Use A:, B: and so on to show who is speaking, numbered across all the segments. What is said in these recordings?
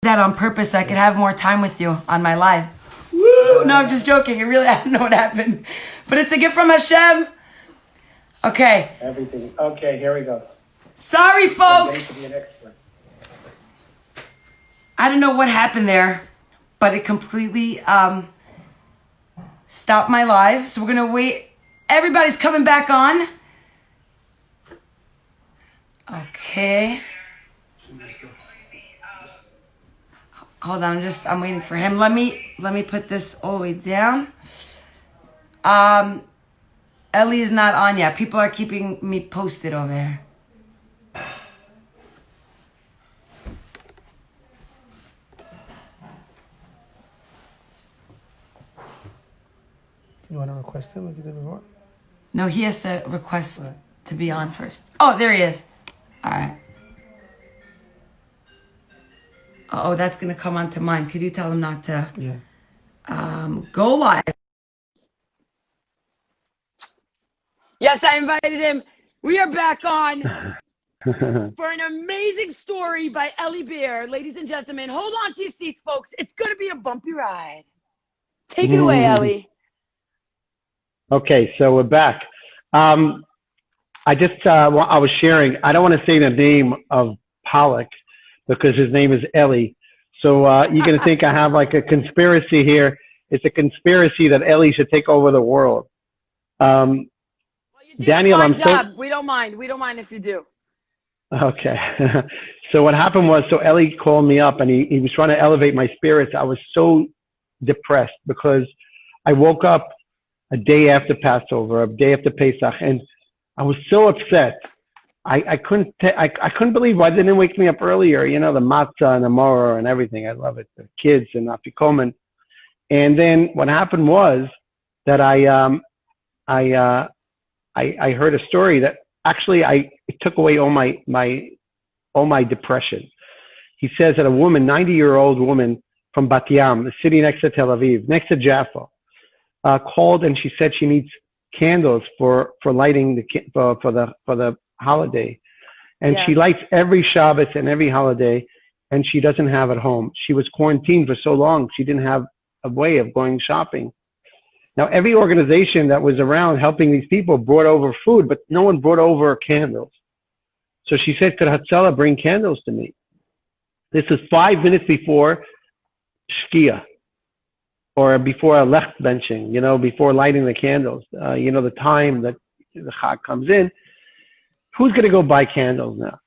A: that on purpose so I could have more time with you on my live. Woo! No, I'm just joking. I don't know what happened. But it's a gift from Hashem. Okay.
B: Everything. Okay, here we go.
A: Sorry, folks.
B: To be an expert.
A: I don't know what happened there, but it completely stopped my live. So we're going to wait. Everybody's coming back on. Okay. Hold on, I'm waiting for him. Let me put this all the way down. Ellie is not on yet. People are keeping me posted over there.
C: You want to request him like you did before?
A: No, he has to request to be on first. Oh, there he is. All right. Oh, that's going to come onto mine. Could you tell him not to go live? Yes, I invited him. We are back on for an amazing story by Ellie Beer. Ladies and gentlemen, hold on to your seats, folks. It's going to be a bumpy ride. Take it away, Ellie.
D: Okay, so we're back. I was sharing, I don't want to say the name of Pollock because his name is Ellie. So you're going to think I have like a conspiracy here. It's a conspiracy that Ellie should take over the world.
A: Well, you did
D: Daniel,
A: a fine
D: I'm
A: job. We don't mind. We don't mind if you do.
D: Okay. So what happened was, so Ellie called me up and he was trying to elevate my spirits. I was so depressed because I woke up a day after Passover, a day after Pesach, and I was so upset. I couldn't believe why they didn't wake me up earlier. You know, the matzah and the moror and everything. I love it. The kids and afikomen. And then what happened was that I heard a story that actually it took away all my depression. He says that a woman, 90-year-old woman from Bat Yam, the city next to Tel Aviv, next to Jaffa, called and she said she needs candles for lighting for the holiday, and she lights every Shabbos and every holiday, and she doesn't have at home. She was quarantined for so long she didn't have a way of going shopping. Now every organization that was around helping these people brought over food, but no one brought over candles. So she said, "Could Hatzalah bring candles to me?" This is 5 minutes before Shkia, or before a lech benching, you know, before lighting the candles, you know, the time that the Chag comes in. Who's going to go buy candles now?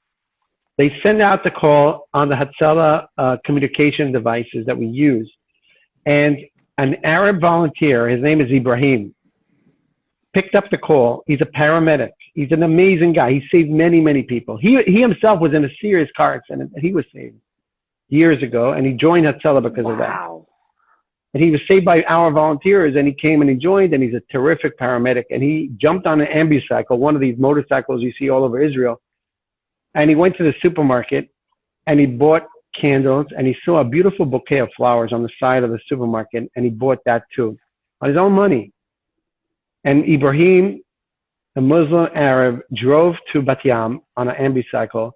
D: They send out the call on the Hatzalah communication devices that we use. And an Arab volunteer, his name is Ibrahim, picked up the call. He's a paramedic. He's an amazing guy. He saved many, many people. He himself was in a serious car accident. He was saved years ago, and he joined Hatzalah because of that. And he was saved by our volunteers, and he came and he joined, and he's a terrific paramedic. And he jumped on an ambucycle, one of these motorcycles you see all over Israel. And he went to the supermarket, and he bought candles, and he saw a beautiful bouquet of flowers on the side of the supermarket, and he bought that too, on his own money. And Ibrahim, a Muslim Arab, drove to Bat Yam on an ambucycle,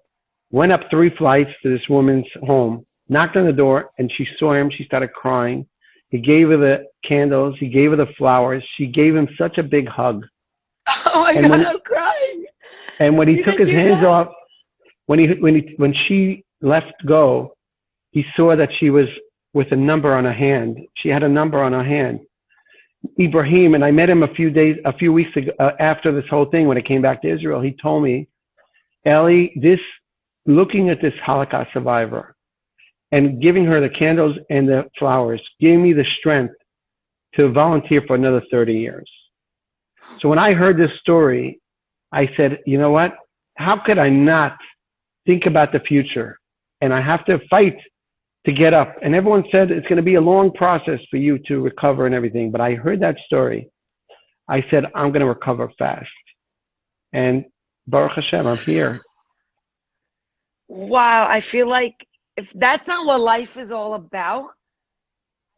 D: went up 3 flights to this woman's home, knocked on the door, and she saw him. She started crying. He gave her the candles. He gave her the flowers. She gave him such a big hug.
A: Oh my God, I'm crying.
D: And when he took his hands off, when she left go, he saw that she was with a number on her hand. She had a number on her hand. Ibrahim, and I met him a few weeks ago, after this whole thing, when I came back to Israel, he told me, Ellie, looking at this Holocaust survivor and giving her the candles and the flowers gave me the strength to volunteer for another 30 years. So when I heard this story, I said, you know what? How could I not think about the future? And I have to fight to get up. And everyone said it's going to be a long process for you to recover and everything. But I heard that story. I said, I'm going to recover fast. And Baruch Hashem, I'm here.
A: Wow, I feel like if that's not what life is all about,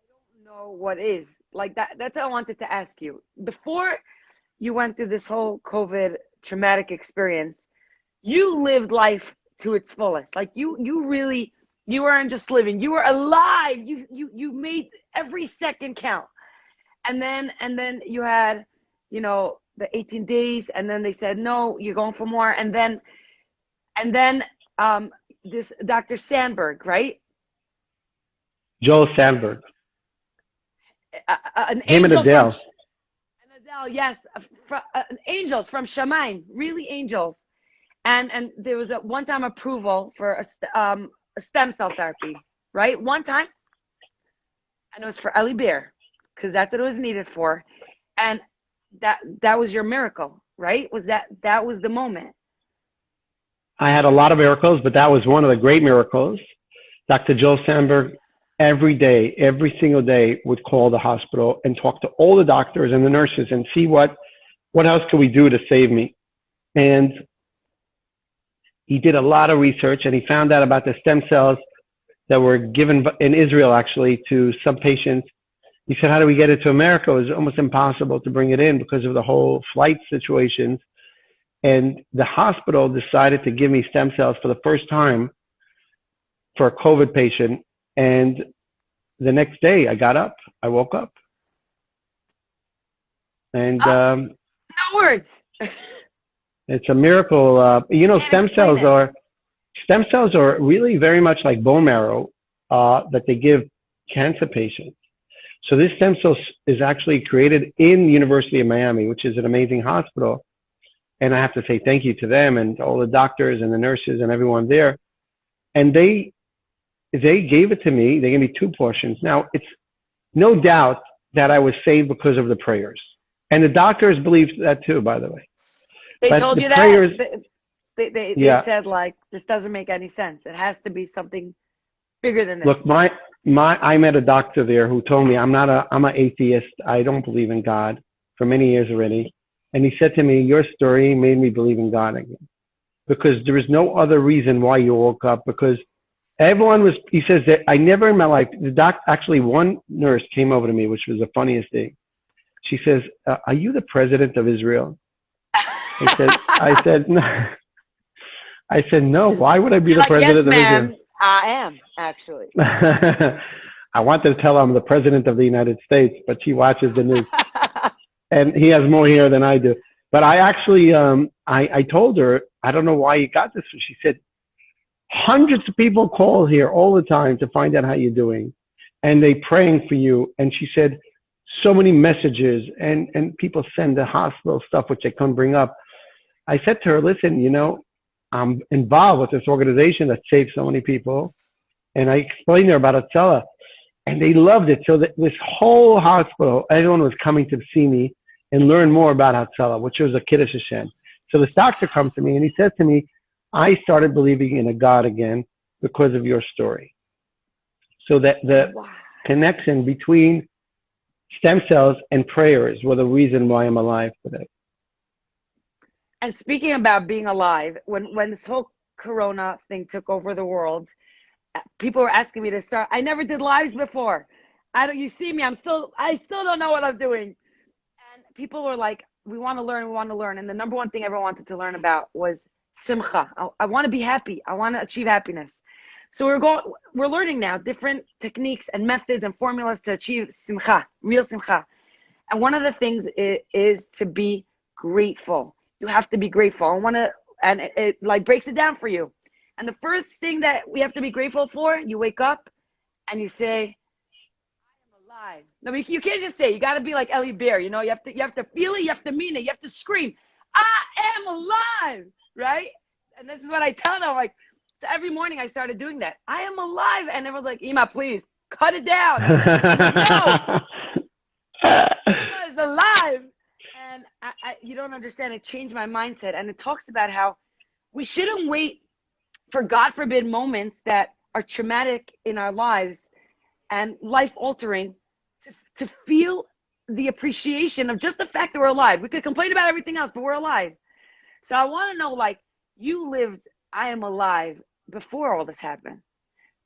A: I don't know what is. Like that's what I wanted to ask you. Before you went through this whole COVID traumatic experience, you lived life to its fullest. Like you really You weren't just living. You were alive. You made every second count. And then you had, the 18 days, and then they said, no, you're going for more. And then this Dr. Sandberg, right?
D: Joel Sandberg.
A: An
D: Him and
A: angel
D: Adele.
A: from Adele, yes. Angels from Shemaim, really angels. And there was one time approval for a stem cell therapy, right? One time. And it was for Ellie Bear, because that's what it was needed for. And that was your miracle, right? That was the moment.
D: I had a lot of miracles, but that was one of the great miracles. Dr. Joel Sandberg, every day, every single day, would call the hospital and talk to all the doctors and the nurses and see what else could we do to save me. And he did a lot of research, and he found out about the stem cells that were given in Israel, actually, to some patients. He said, how do we get it to America? It was almost impossible to bring it in because of the whole flight situations. And the hospital decided to give me stem cells for the first time for a COVID patient. And the next day I woke up. And
A: no words.
D: It's a miracle.
A: Can't
D: Stem cells are really very much like bone marrow that they give cancer patients. So this stem cell is actually created in the University of Miami, which is an amazing hospital. And I have to say thank you to them and all the doctors and the nurses and everyone there. And they gave it to me. They gave me 2 portions. Now, it's no doubt that I was saved because of the prayers. And the doctors believed that too, by the way.
A: They
D: But
A: told
D: the
A: you
D: prayers,
A: that? They
D: yeah.
A: said, like, this doesn't make any sense. It has to be something bigger than this.
D: Look, I met a doctor there who told me I'm an atheist. I don't believe in God for many years already. And he said to me, your story made me believe in God again. Because there is no other reason why you woke up. Because he says that I never in my life, actually one nurse came over to me, which was the funniest thing. She says, are you the president of Israel? I said, no, why would I be the president of Israel?
A: Yes, I am, actually.
D: I wanted to tell her I'm the president of the United States, but she watches the news. And he has more hair than I do. But I actually, I told her, I don't know why you got this. She said, hundreds of people call here all the time to find out how you're doing. And they praying for you. And she said, so many messages and people send the hospital stuff, which they couldn't bring up. I said to her, listen, I'm involved with this organization that saved so many people. And I explained to her about Hatzalah. And they loved it. So that this whole hospital, everyone was coming to see me and learn more about Hatzalah, which was a Kiddush Hashem. So this doctor comes to me and he says to me, I started believing in a God again because of your story. So that the connection between stem cells and prayers were the reason why I'm alive today.
A: And speaking about being alive, when this whole Corona thing took over the world, people were asking me to start. I never did lives before. You see me, I still don't know what I'm doing. And people were like, we want to learn. And the number one thing everyone wanted to learn about was simcha. I want to be happy. I want to achieve happiness. So we're learning now different techniques and methods and formulas to achieve simcha, real simcha. And one of the things is to be grateful. You have to be grateful. And it like breaks it down for you. And the first thing that we have to be grateful for, you wake up and you say, I am alive. No, you can't just say, you got to be like Ellie Bear. You have to feel it. You have to mean it. You have to scream, I am alive. Right? And this is what I tell them. Like, so every morning I started doing that. I am alive. And everyone's like, Ima, please cut it down. No. Ima is alive. And you don't understand. It changed my mindset. And it talks about how we shouldn't wait for, God forbid, moments that are traumatic in our lives and life-altering to feel the appreciation of just the fact that we're alive. We could complain about everything else, but we're alive. So I want to know, like, you lived, I am alive before all this happened.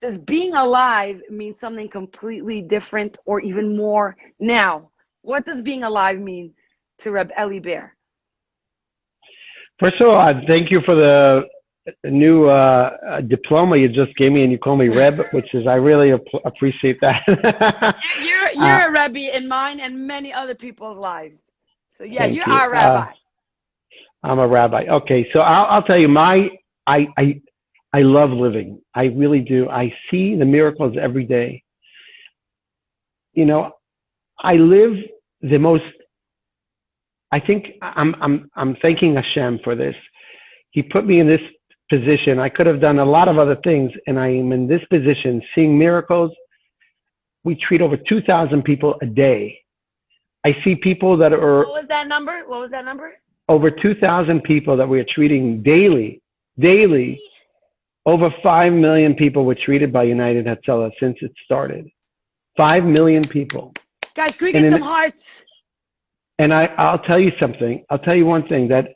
A: Does being alive mean something completely different or even more now? What does being alive mean to Reb Ellie Bear?
D: First of all, thank you for new diploma you just gave me, and you call me Reb, which is I really appreciate that.
A: You're a Rebbe in mine and many other people's lives. So yeah,
D: Thank
A: you
D: you.
A: are a rabbi.
D: I'm a rabbi. Okay, so I'll tell you, I love living. I really do. I see the miracles every day. You know, I live the most. I think I'm thanking Hashem for this. He put me in this position. I could have done a lot of other things, and I am in this position, seeing miracles. We treat over 2,000 people a day. I see people that are.
A: What was that number?
D: Over 2,000 people that we are treating daily. Over 5 million people were treated by United Hatzalah since it started. 5 million people.
A: Guys, can we get some hearts?
D: And I'll tell you something. I'll tell you one thing, that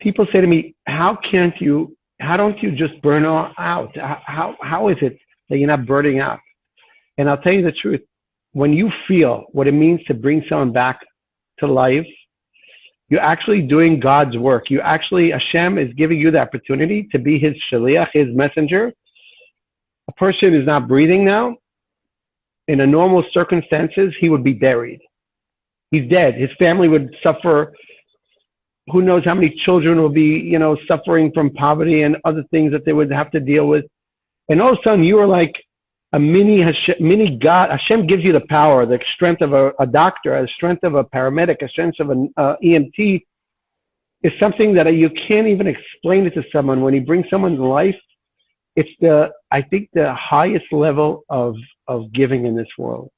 D: people say to me, how don't you just burn out? How is it that you're not burning out? And I'll tell you the truth. When you feel what it means to bring someone back to life, you're actually doing God's work. Hashem is giving you the opportunity to be his shaliach, his messenger. A person is not breathing now. In a normal circumstances, he would be buried. He's dead. His family would suffer. Who knows how many children will be, suffering from poverty and other things that they would have to deal with. And all of a sudden, you are like a mini God. Hashem gives you the power, the strength of a doctor, the strength of a paramedic, a strength of an EMT. Is something that you can't even explain it to someone. When he brings someone to life, it's I think the highest level of giving in this world.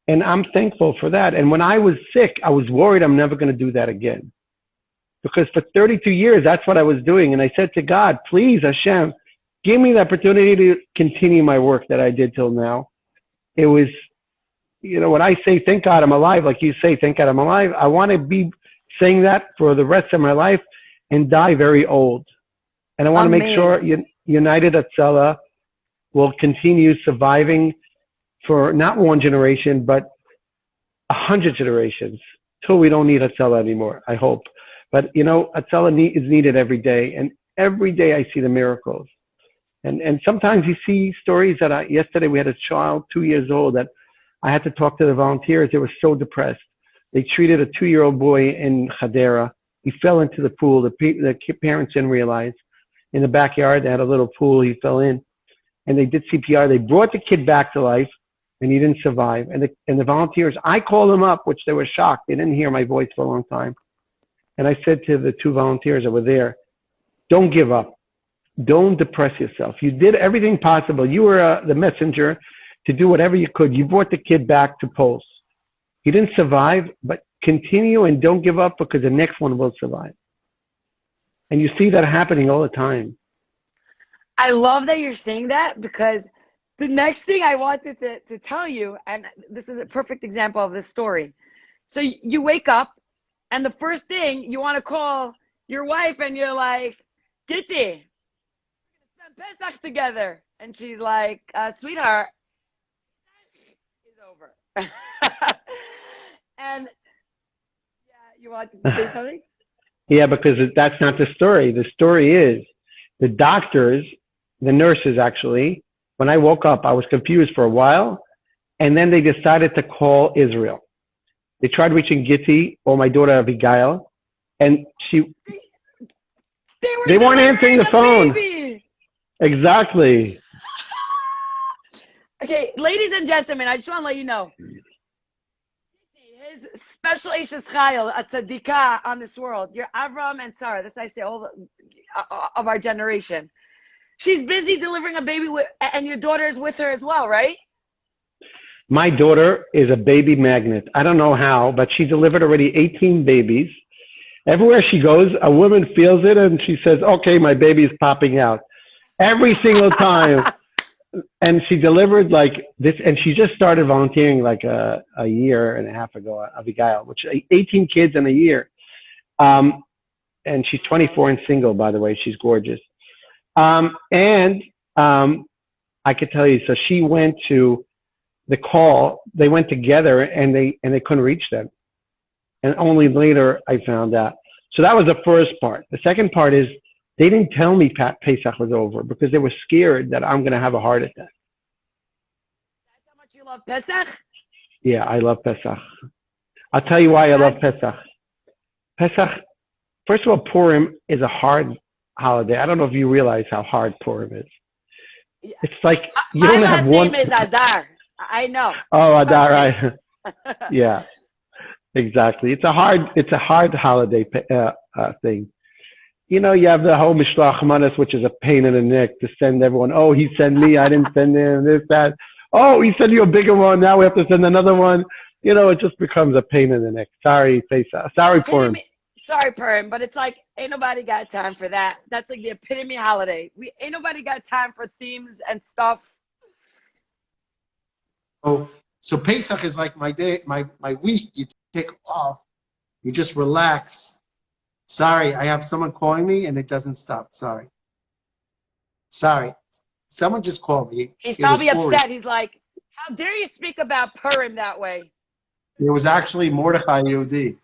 D: And I'm thankful for that. And when I was sick, I was worried I'm never going to do that again. Because for 32 years, that's what I was doing. And I said to God, please, Hashem, give me the opportunity to continue my work that I did till now. It was, when I say, thank God I'm alive, like you say, thank God I'm alive, I want to be saying that for the rest of my life and die very old. And I want to make sure United Hatzalah will continue surviving for not one generation, but 100 generations, till we don't need Hatzalah anymore, I hope. But, Hatzalah is needed every day. And every day I see the miracles. And sometimes you see stories that yesterday we had a child, 2 years old, that I had to talk to the volunteers. They were so depressed. They treated a 2-year-old boy in Hadera. He fell into the pool. The parents didn't realize. In the backyard, they had a little pool. He fell in. And they did CPR. They brought the kid back to life, and he didn't survive. And the volunteers, I called them up, which they were shocked. They didn't hear my voice for a long time. And I said to the 2 volunteers that were there, don't give up. Don't depress yourself. You did everything possible. You were the messenger to do whatever you could. You brought the kid back to Pulse. He didn't survive, but continue and don't give up, because the next one will survive. And you see that happening all the time.
A: I love that you're saying that, because the next thing I wanted to tell you, and this is a perfect example of this story. So you wake up, and the first thing you want to call your wife, and you're like, Gitti, we're going to spend Pesach together. And she's like, sweetheart, it's over. And you want to say something?
D: Yeah, because that's not the story. The story is the doctors, the nurses actually, when I woke up, I was confused for a while. And then they decided to call Israel. They tried reaching Gitti or my daughter Abigail, and they weren't answering the phone.
A: Baby.
D: Exactly.
A: Okay, ladies and gentlemen, I just want to let you know, his special Ashes Chayil, a tzadikah on this world, you're Avram and Sarah, this I say all of our generation. She's busy delivering a baby, and your daughter is with her as well, right?
D: My daughter is a baby magnet. I don't know how, but she delivered already 18 babies. Everywhere she goes, a woman feels it and she says, okay, my baby is popping out. Every single time. And she delivered like this, and she just started volunteering like a year and a half ago, Abigail, which 18 kids in a year. And she's 24 and single, by the way. She's gorgeous. I could tell you, so she went to the call, they went together and they couldn't reach them. And only later I found out. So that was the first part. The second part is They didn't tell me Pesach was over because they were scared that I'm going to have a heart attack.
A: That's how much you love Pesach?
D: Yeah, I love Pesach. I'll tell you why I love Pesach. Pesach, first of all, Purim is a hard holiday. I don't know if you realize how hard Purim is.
A: Yeah.
D: It's like you
A: My
D: don't have
A: last
D: one.
A: name is Adar. I know.
D: Oh, Adar,
A: Trust
D: right. Yeah, exactly. It's a hard holiday thing. You know, you have the whole Mishloach Manos, which is a pain in the neck to send everyone. Oh, he sent me, I didn't send him, this, that. Oh, he sent you a bigger one, now we have to send another one. You know, it just becomes a pain in the neck. Sorry, Pesach. Sorry, Purim.
A: Sorry, Purim, but it's like, ain't nobody got time for that. That's like the epitome holiday. Ain't nobody got time for themes and stuff.
B: Oh, so Pesach is like my day, my week. You take off, you just relax. Sorry, I have someone calling me and it doesn't stop. Sorry. Someone just called me.
A: He's probably upset. He's like, how dare you speak about Purim that way?
B: It was actually Mordechai Yehudi.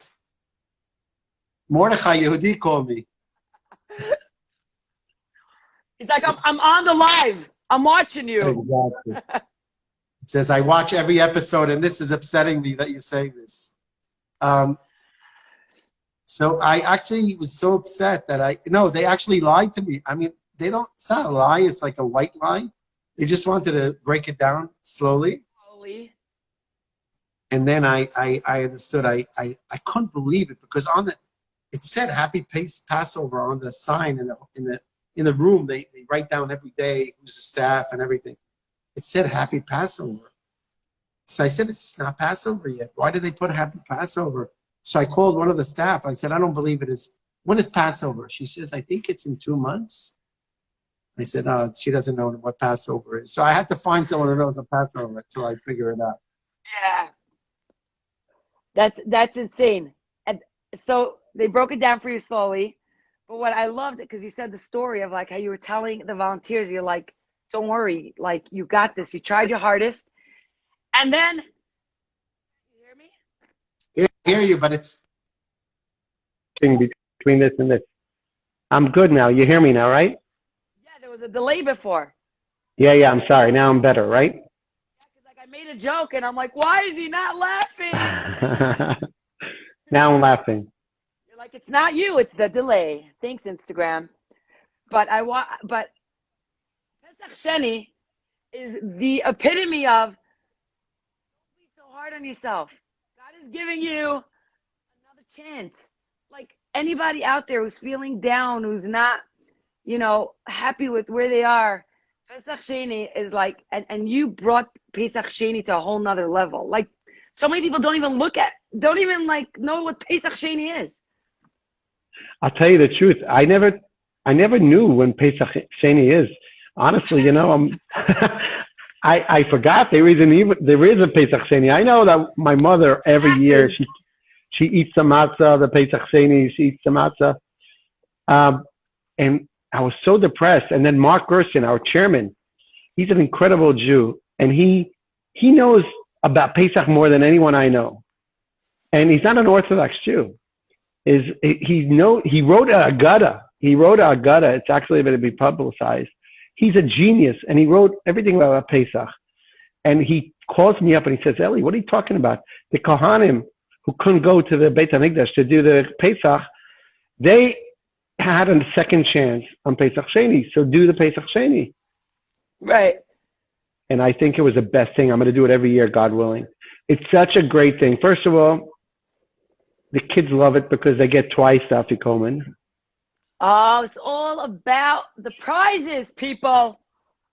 B: Mordechai Yehudi called me.
A: He's like, I'm on the live. I'm watching you.
B: Exactly. It says, I watch every episode and this is upsetting me that you say this. So I actually was so upset that they actually lied to me. I mean, it's not a lie, it's like a white lie. They just wanted to break it down slowly. And then I understood, I couldn't believe it because it said Happy Passover on the sign in the room. They write down every day who's the staff and everything. It said Happy Passover. So I said, it's not Passover yet. Why did they put Happy Passover? So I called one of the staff. I said, I don't believe it is. When is Passover? She says, I think it's in 2 months. I said, no, she doesn't know what Passover is. So I had to find someone who knows what Passover until I figure it out.
A: Yeah. That's insane. And so they broke it down for you slowly. But what I loved it, because you said the story of like how you were telling the volunteers, you're like, don't worry, like you got this. You tried your hardest. And then, you hear me?
B: I hear you, but it's
D: between this and this. I'm good now. You hear me now, right?
A: Yeah, there was a delay before.
D: Yeah, I'm sorry. Now I'm better, right?
A: Yeah, because like I made a joke and I'm like, why is he not laughing?
D: Now I'm laughing.
A: You're like, it's not you, it's the delay. Thanks, Instagram. But Pesach Sheni is the epitome of don't be so hard on yourself. God is giving you another chance. Like anybody out there who's feeling down, who's not, happy with where they are, Pesach Sheni is like, and you brought Pesach Sheni to a whole nother level. Like so many people don't even know what Pesach Sheni is.
D: I'll tell you the truth. I never knew when Pesach Sheni is. Honestly, I forgot there is a Pesach Sheni. I know that my mother every year she eats some matzah, the Pesach Sheni, she eats some matzah. And I was so depressed. And then Mark Gerson, our chairman, he's an incredible Jew, and he knows about Pesach more than anyone I know. And he's not an Orthodox Jew. He wrote a Agada. It's actually going to be publicized. He's a genius, and he wrote everything about Pesach. And he calls me up and he says, Eli, what are you talking about? The Kohanim who couldn't go to the Beit HaMikdash to do the Pesach, they had a second chance on Pesach Sheni, so do the Pesach Sheni.
A: Right.
D: And I think it was the best thing. I'm going to do it every year, God willing. It's such a great thing. First of all, the kids love it because they get twice Afikomen.
A: Oh, it's all about the prizes, people.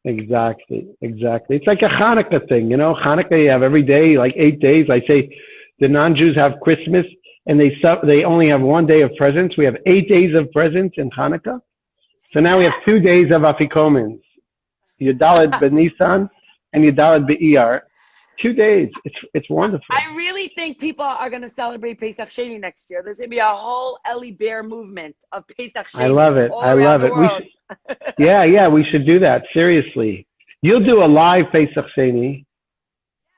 D: Exactly. It's like a Hanukkah thing, Hanukkah you have every day, like 8 days. I say the non-Jews have Christmas and they only have 1 day of presents. We have 8 days of presents in Hanukkah. So now we have 2 days of Afikomens. Yudalad B'Nisan and Yudalad B'Iyar. 2 days. It's wonderful.
A: I really think people are going to celebrate Pesach Sheni next year. There's going to be a whole Eli Bear movement of Pesach Sheni.
D: I love it. We should do that. Seriously. You'll do a live Pesach Sheni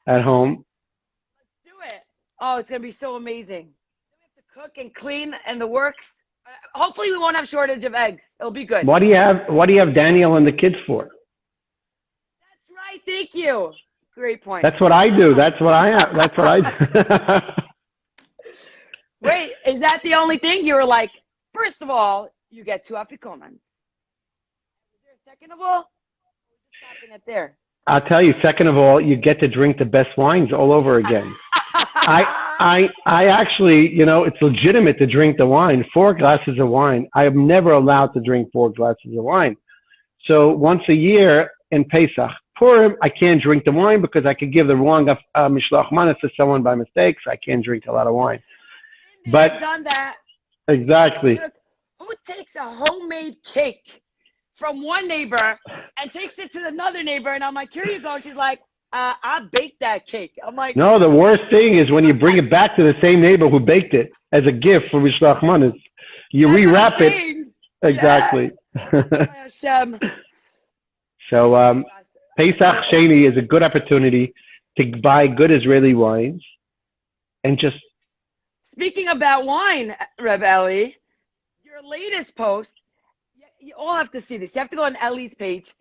D: at home.
A: Let's do it. Oh, it's going to be so amazing. We have to cook and clean and the works. Hopefully we won't have shortage of eggs. It'll be good.
D: What do you have Daniel and the kids for?
A: That's right. Thank you. Great point.
D: That's what I do. That's what I do.
A: Wait, is that the only thing? You were like, first of all, you get 2 aficonas. Is there a second of all? We're just stopping it there.
D: I'll tell you, second of all, you get to drink the best wines all over again. I actually, it's legitimate to drink the wine, 4 glasses of wine. I am never allowed to drink 4 glasses of wine. So once a year in Pesach, Purim, I can't drink the wine because I could give the wrong mishloach manas to someone by mistake, so I can't drink a lot of wine. But
A: done that.
D: Exactly.
A: Who takes a homemade cake from one neighbor and takes it to another neighbor? And I'm like, here you go. And she's like, I baked that cake. I'm like,
D: no, the worst thing is when you bring it back to the same neighbor who baked it as a gift for mishloach manas. You rewrap it. Exactly.
A: Yeah.
D: So Pesach Sheni is a good opportunity to buy good Israeli wines and just.
A: Speaking about wine, Reb Eli, your latest post, you all have to see this. You have to go on Ellie's page,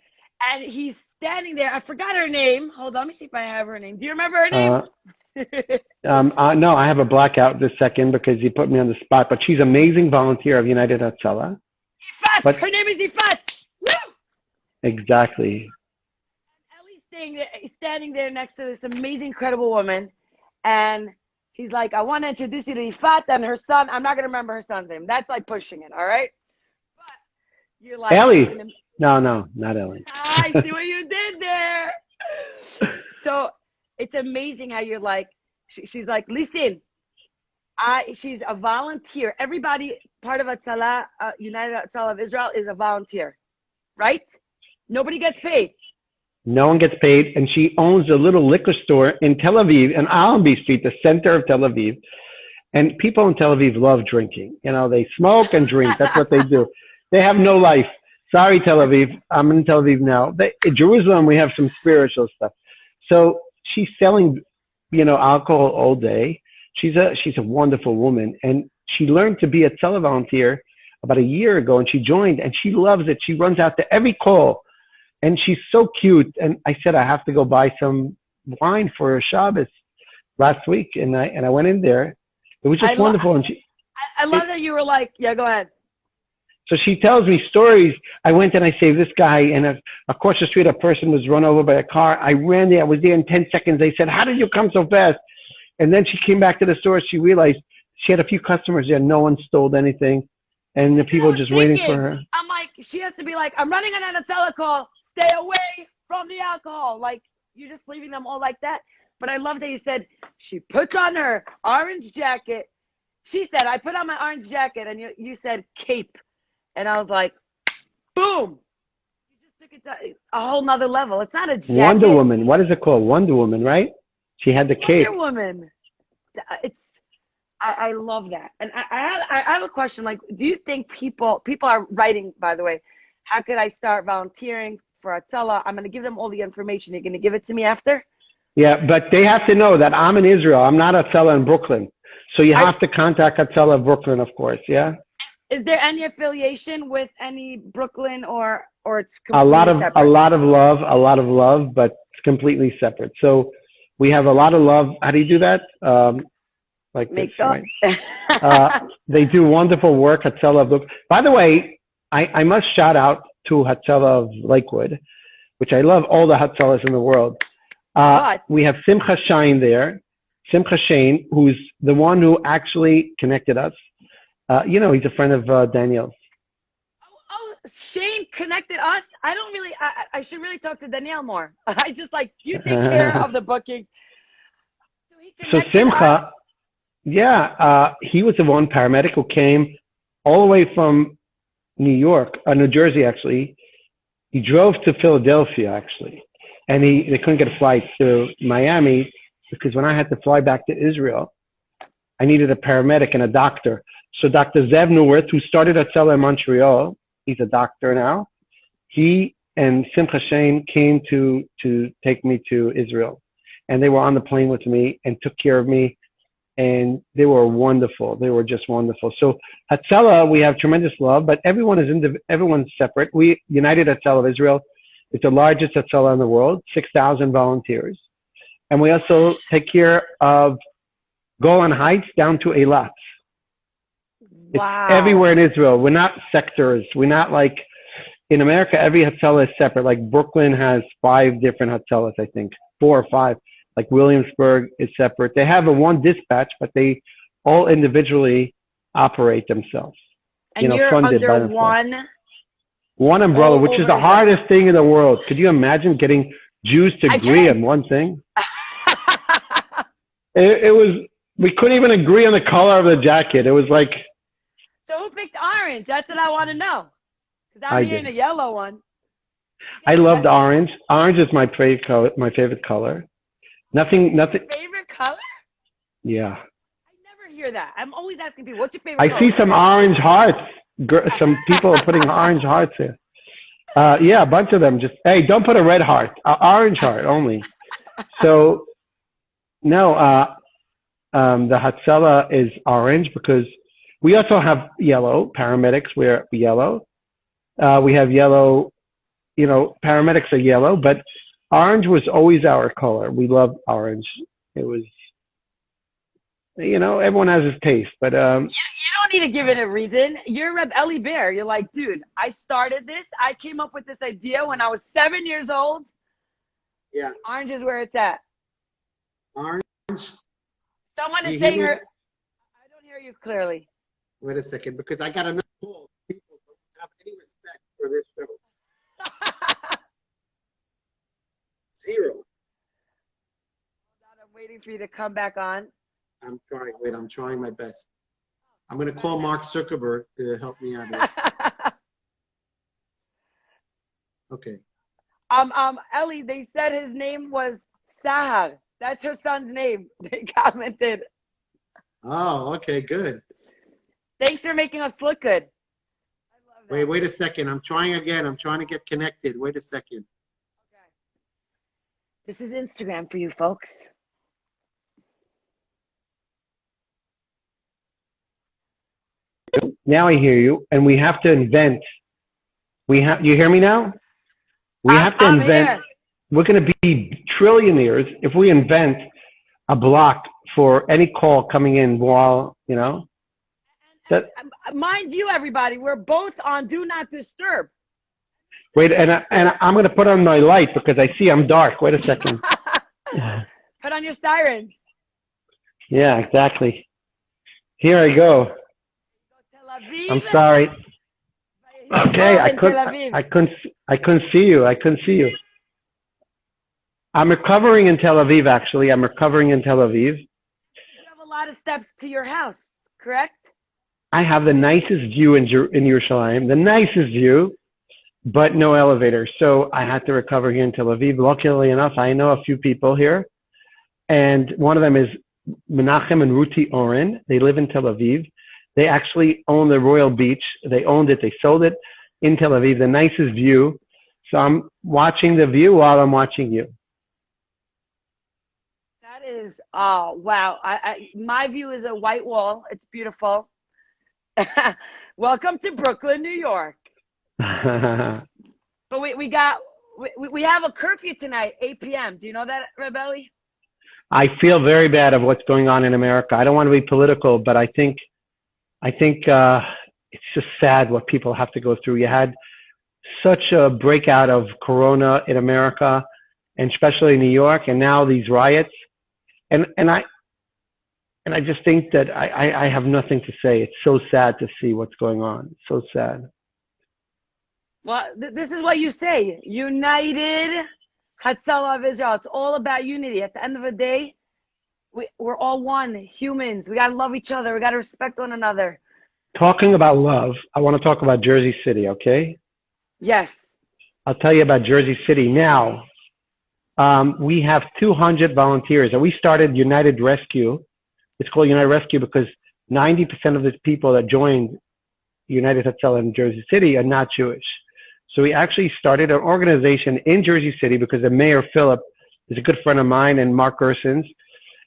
A: and he's standing there. I forgot her name. Hold on, let me see if I have her name. Do you remember her name?
D: No, I have a blackout this second because you put me on the spot, but she's an amazing volunteer of United Hatzalah.
A: Ifat! Her name is Ifat! Woo!
D: Exactly.
A: Ellie's standing there next to this amazing, incredible woman, and he's like, I want to introduce you to Ifat and her son. I'm not going to remember her son's name. That's like pushing it, all right? But you're like...
D: Ellie. No, not Ellie.
A: I see what you did there. So it's amazing how you're like, she's like, listen, she's a volunteer. Everybody part of Hatzalah, United Hatzalah of Israel is a volunteer, right? Nobody gets paid.
D: No one gets paid, and she owns a little liquor store in Tel Aviv, in Allenby Street, the center of Tel Aviv. And people in Tel Aviv love drinking. They smoke and drink. That's what they do. They have no life. Sorry, Tel Aviv. I'm in Tel Aviv now. In Jerusalem, we have some spiritual stuff. So she's selling, alcohol all day. She's a wonderful woman, and she learned to be a Hatzalah volunteer about a year ago, and she joined, and she loves it. She runs out to every call. And she's so cute. And I said, I have to go buy some wine for Shabbos last week. And I went in there. It was just wonderful. And
A: I love that you were like, yeah, go ahead.
D: So she tells me stories. I went and I saved this guy. And across the street, a person was run over by a car. I ran there. I was there in 10 seconds. They said, how did you come so fast? And then she came back to the store. She realized she had a few customers there. No one stole anything. And the people just waiting for her.
A: I'm like, she has to be like, I'm running on a Hatzalah call. Stay away from the alcohol. Like, you're just leaving them all like that. But I love that you said she puts on her orange jacket. She said, I put on my orange jacket. And you said cape. And I was like, boom. You just took it to a whole nother level. It's not a jacket.
D: Wonder Woman. What is it called? Wonder Woman, right? She had the cape.
A: Wonder Woman. I love that. And I have a question. Like, do you think people are writing, by the way, how could I start volunteering for Hatzalah? I'm going to give them all the information. You're going to give it to me after?
D: Yeah, but they have to know that I'm in Israel. I'm not Hatzalah in Brooklyn. So you have to contact Hatzalah of Brooklyn, of course, yeah?
A: Is there any affiliation with any Brooklyn or it's completely separate?
D: A lot of love, but it's completely separate. So we have a lot of love. How do you do that? Like
A: Make
D: this, right? They do wonderful work, Hatzalah of Brooklyn. By the way, I must shout out to Hatzalah of Lakewood, which I love all the Hatzalahs in the world. We have Simcha Shine there. Simcha Shane, who's the one who actually connected us. He's a friend of Daniel's.
A: Oh, Shane connected us? I should really talk to Danielle more. I just you take care of the booking.
D: So Simcha, he was the one paramedic who came all the way from New Jersey, actually. He drove to Philadelphia, actually. And they couldn't get a flight to Miami because when I had to fly back to Israel, I needed a paramedic and a doctor. So Dr. Zev Neuwirth, who started Hatzalah in Montreal, he's a doctor now. He and Simcha Shane came to take me to Israel. And they were on the plane with me and took care of me. and they were wonderful. They were just wonderful. So Hatzalah, we have tremendous love, but everyone's separate. We United Hatzalah of Israel is the largest Hatzalah in the world, 6,000 volunteers. And we also take care of Golan Heights down to Eilat.
A: Wow.
D: It's everywhere in Israel. We're not sectors. We're not like, in America, every Hatzalah is separate. Like Brooklyn has 5 different Hatzalahs, I think, 4 or 5. Like Williamsburg is separate. They have one dispatch, but they all individually operate themselves.
A: And you're
D: funded by
A: under
D: themselves. One umbrella, which is the hardest thing in the world. Could you imagine getting Jews to agree on one thing? It was, we couldn't even agree on the color of the jacket. It was like.
A: So who picked orange? That's what I want to know. Because I'm hearing a yellow one.
D: I loved orange. Orange is my favorite color. Nothing.
A: Favorite color?
D: Yeah.
A: I never hear that. I'm always asking people, what's your favorite color?
D: I see some orange hearts. Some people are putting orange hearts here. Yeah, a bunch of them. Just, hey, don't put a red heart. Orange heart only. So, no, the Hatzalah is orange because we also have yellow. Paramedics wear yellow. We have yellow, paramedics are yellow, but orange was always our color. We loved orange. It was, everyone has his taste, but you
A: don't need to give it a reason. You're Reb Eli Bear. You're like, dude, I started this. I came up with this idea when I was 7 years old.
B: Yeah.
A: Orange is where it's at.
B: Orange.
A: Someone is saying her. I don't hear you clearly.
B: Wait a second, because I got another call. People don't have any respect for this show. 0.
A: I'm waiting for you to come back on.
B: I'm trying. Wait, I'm trying my best. I'm going to call Mark Zuckerberg to help me out here. Okay.
A: Ellie, they said his name was Sahar. That's her son's name. They commented.
B: Oh, okay, good.
A: Thanks for making us look good. I love that.
B: Wait a second. I'm trying again. I'm trying to get connected. Wait a second.
A: Okay. This is Instagram for you folks.
D: Now I hear you, and we have to invent. You hear me now? We have to invent. Here. We're going to be trillionaires if we invent a block for any call coming in while,
A: Mind you, everybody, we're both on Do Not Disturb.
D: Wait, and I'm going to put on my light because I see I'm dark. Wait a second.
A: Put on your sirens.
D: Yeah, exactly. Here I go. I'm sorry. Okay, I couldn't see you. I'm recovering in Tel Aviv, actually. I'm recovering in Tel Aviv.
A: You have a lot of steps to your house, correct?
D: I have the nicest view in Yerushalayim, the nicest view, but no elevator. So I had to recover here in Tel Aviv. Luckily enough, I know a few people here. And one of them is Menachem and Ruti Oren. They live in Tel Aviv. They actually own the Royal Beach. They owned it. They sold it in Tel Aviv, the nicest view. So I'm watching the view while I'm watching you.
A: That is, oh, wow. My view is a white wall. It's beautiful. Welcome to Brooklyn, New York. But we have a curfew tonight, 8 p.m. Do you know that, Rebelli?
D: I feel very bad of what's going on in America. I don't want to be political, but I think it's just sad what people have to go through. You had such a breakout of corona in America, and especially New York, and now these riots. And I just think that I have nothing to say. It's so sad to see what's going on. It's so sad.
A: Well, this is what you say. United Hatzalah of Israel. It's all about unity. At the end of the day, we're all one, humans. We got to love each other. We got to respect one another.
D: Talking about love, I want to talk about Jersey City, okay?
A: Yes.
D: I'll tell you about Jersey City now. We have 200 volunteers, and we started United Rescue. It's called United Rescue because 90% of the people that joined United Hatzalah in Jersey City are not Jewish. So we actually started an organization in Jersey City because the mayor, Philip, is a good friend of mine and Mark Gerson's.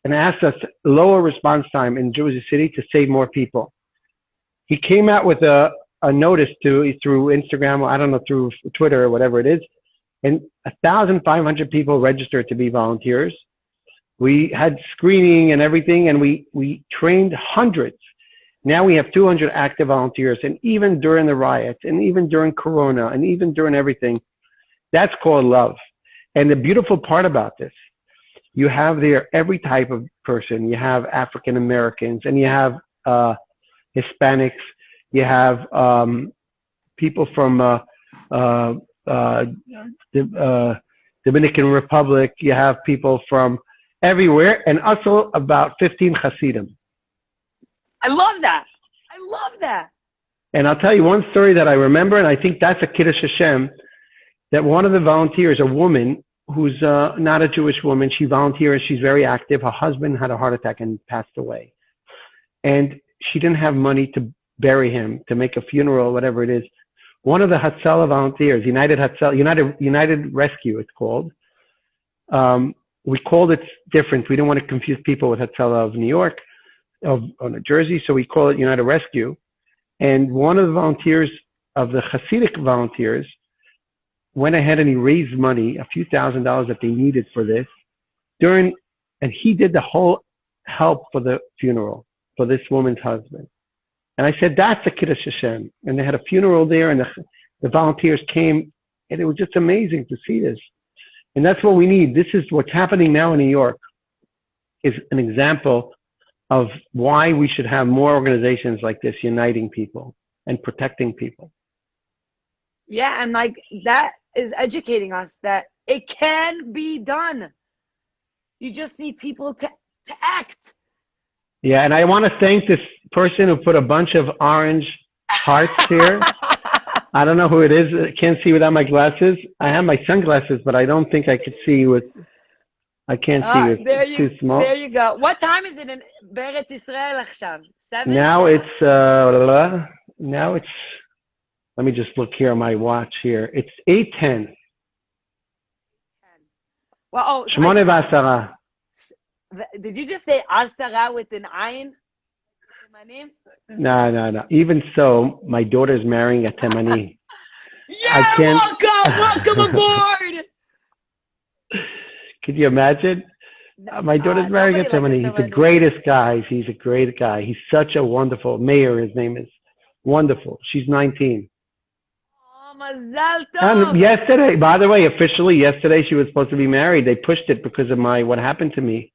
D: and asked us lower response time in Jersey City to save more people. He came out with a notice through Instagram, I don't know, through Twitter or whatever it is, and 1,500 people registered to be volunteers. We had screening and everything, and we trained hundreds. Now we have 200 active volunteers, and even during the riots, and even during Corona, and even during everything, that's called love. And the beautiful part about this, you have there every type of person. You have African Americans, and you have Hispanics. You have people from Dominican Republic. You have people from everywhere, and also about 15 Hasidim.
A: I love that. I love that.
D: And I'll tell you one story that I remember, and I think that's a Kiddush Hashem, that one of the volunteers, a woman who's not a Jewish woman, she volunteers, she's very active. Her husband had a heart attack and passed away. And she didn't have money to bury him, to make a funeral, whatever it is. One of the Hatzalah volunteers, United Rescue, it's called. We called it different. We didn't want to confuse people with Hatzalah of New York, of New Jersey, so we call it United Rescue. And one of the volunteers, of the Hasidic volunteers, went ahead and he raised money, a few $1,000s that they needed for this, and he did the whole help for the funeral for this woman's husband. And I said, that's a Kiddush Hashem. And they had a funeral there, and the volunteers came, and it was just amazing to see this. And that's what we need. This is what's happening now in New York, is an example of why we should have more organizations like this uniting people and protecting people.
A: Yeah, and like that is educating us that it can be done. You just need people to act.
D: Yeah, and I want to thank this person who put a bunch of orange hearts here. I don't know who it is. I can't see without my glasses. I have my sunglasses, but I don't think I could see with. I can't see with. It's too small.
A: There you go. What time is it in Beret Israel עכשיו? 7?
D: Now it's. Let me just look here on my watch here. It's 8:10.
A: Well,
D: Shmone v'asara.
A: Did you just say asara with an ayin? My name?
D: No. Even so, my daughter's marrying a Temani.
A: Yeah, welcome aboard.
D: Could you imagine? My daughter's marrying a Temani. He's the greatest guy. He's a great guy. He's such a wonderful mayor. His name is wonderful. She's 19.
A: Oh, mazal tov.
D: And yesterday, by the way, officially yesterday, she was supposed to be married. They pushed it because of what happened to me.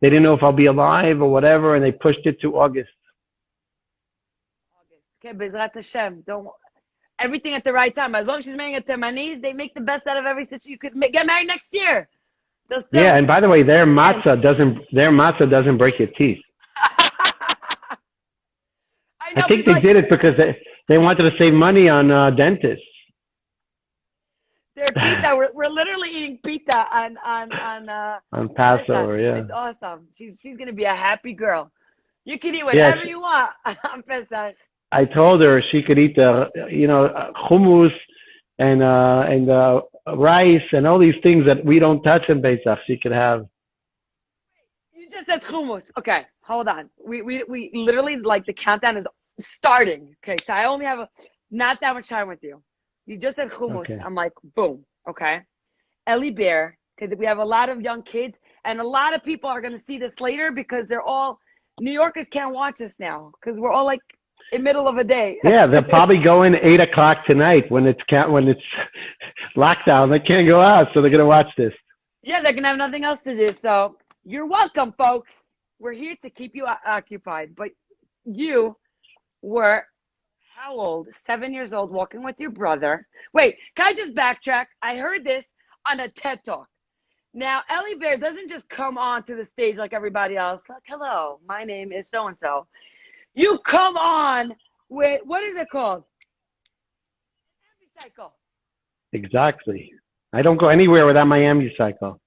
D: They didn't know if I'll be alive or whatever, and they pushed it to August.
A: Okay, Bezrat Hashem. Everything at the right time. As long as she's marrying a Temani, they make the best out of every situation. You could get married next year.
D: Yeah, and by the way, their matzah doesn't break your teeth. I think they did it because they wanted to save money on dentists.
A: Their pita, we're literally eating pita on
D: Passover. Yeah,
A: it's awesome. She's gonna be a happy girl. You can eat whatever you want on Pesach.
D: I told her she could eat hummus and rice and all these things that we don't touch in Pesach. She could have.
A: You just said hummus. Okay, hold on. We literally, like, the countdown is starting. Okay, so I only have not that much time with you. You just said hummus. Okay. I'm like, boom. Okay. Ellie Bear, because we have a lot of young kids, and a lot of people are going to see this later because New Yorkers can't watch us now because we're all like in middle of a day. Yeah,
D: they'll probably go in 8 o'clock tonight when it's lockdown. They can't go out, so they're going to watch this.
A: Yeah, they're going to have nothing else to do. So you're welcome, folks. We're here to keep you occupied. But you were how old? 7 years old, walking with your brother. Wait, can I just backtrack? I heard this on a TED Talk. Now, Ellie Bear doesn't just come onto the stage like everybody else. Like, hello, my name is so-and-so. You come on with, what is it called? Cycle.
D: Exactly. I don't go anywhere without my ambi-cycle.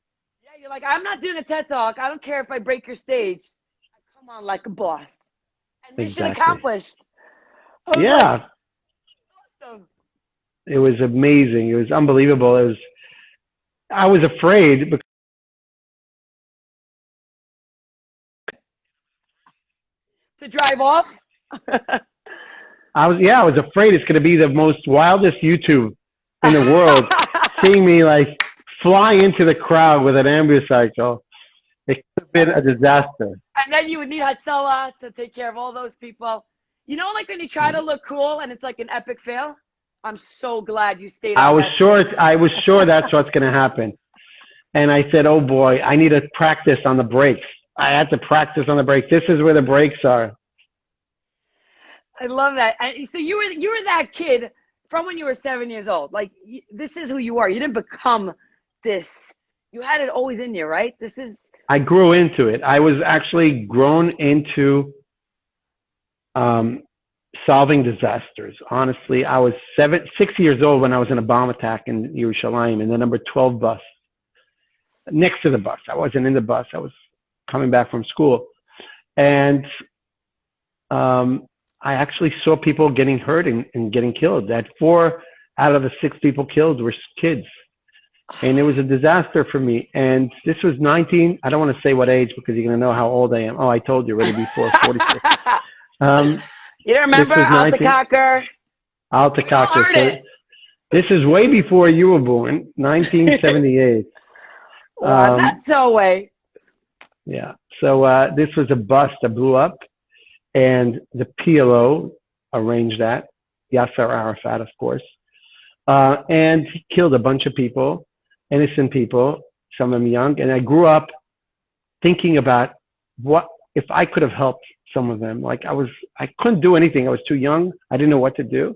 A: Yeah, you're like, I'm not doing a TED Talk. I don't care if I break your stage. I come on like a boss. And mission accomplished.
D: Yeah.
A: Awesome.
D: It was amazing. It was unbelievable. I was afraid because
A: To drive off?
D: I was afraid it's going to be the most wildest YouTube in the world, seeing me like fly into the crowd with an ambucycle. It could have been a disaster.
A: And then you would need Hatzalah to take care of all those people. You know, like when you try to look cool and it's like an epic fail? I'm so glad you stayed on
D: I was
A: that
D: sure that's what's going to happen. And I said, oh boy, I need to practice on the brakes. I had to practice on the brakes. This is where the brakes are.
A: I love that. And so you were that kid from when you were 7 years old. Like, this is who you are. You didn't become this. You had it always in you, right?
D: I grew into it. I was actually grown into solving disasters. Honestly, I was 6 years old when I was in a bomb attack in Yerushalayim in the number 12 bus. Next to the bus. I wasn't in the bus. I was coming back from school. And I actually saw people getting hurt and getting killed. That 4 out of the 6 people killed were kids. And it was a disaster for me. And this was 19. I don't want to say what age because you're going to know how old I am. Oh, I told you already before, 46.
A: You don't remember Altacocker?
D: Altacocker. So this is way before you were born, 1978.
A: Not so way.
D: Yeah. So this was a bus that blew up, and the PLO arranged that. Yasser Arafat, of course. And he killed a bunch of people, innocent people, some of them young. And I grew up thinking about what if I could have helped some of them. Like I couldn't do anything. I was too young. I didn't know what to do.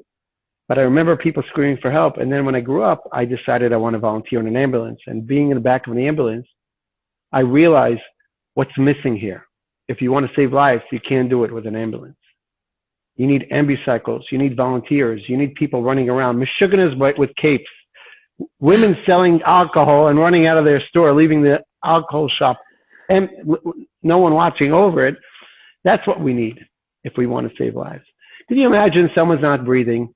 D: But I remember people screaming for help. And then when I grew up, I decided I want to volunteer in an ambulance. And being in the back of an ambulance, I realized what's missing here. If you want to save lives, you can't do it with an ambulance. You need ambucycles. You need volunteers. You need people running around. Meshuggahs with capes. Women selling alcohol and running out of their store, leaving the alcohol shop, and no one watching over it. That's what we need if we want to save lives. Can you imagine someone's not breathing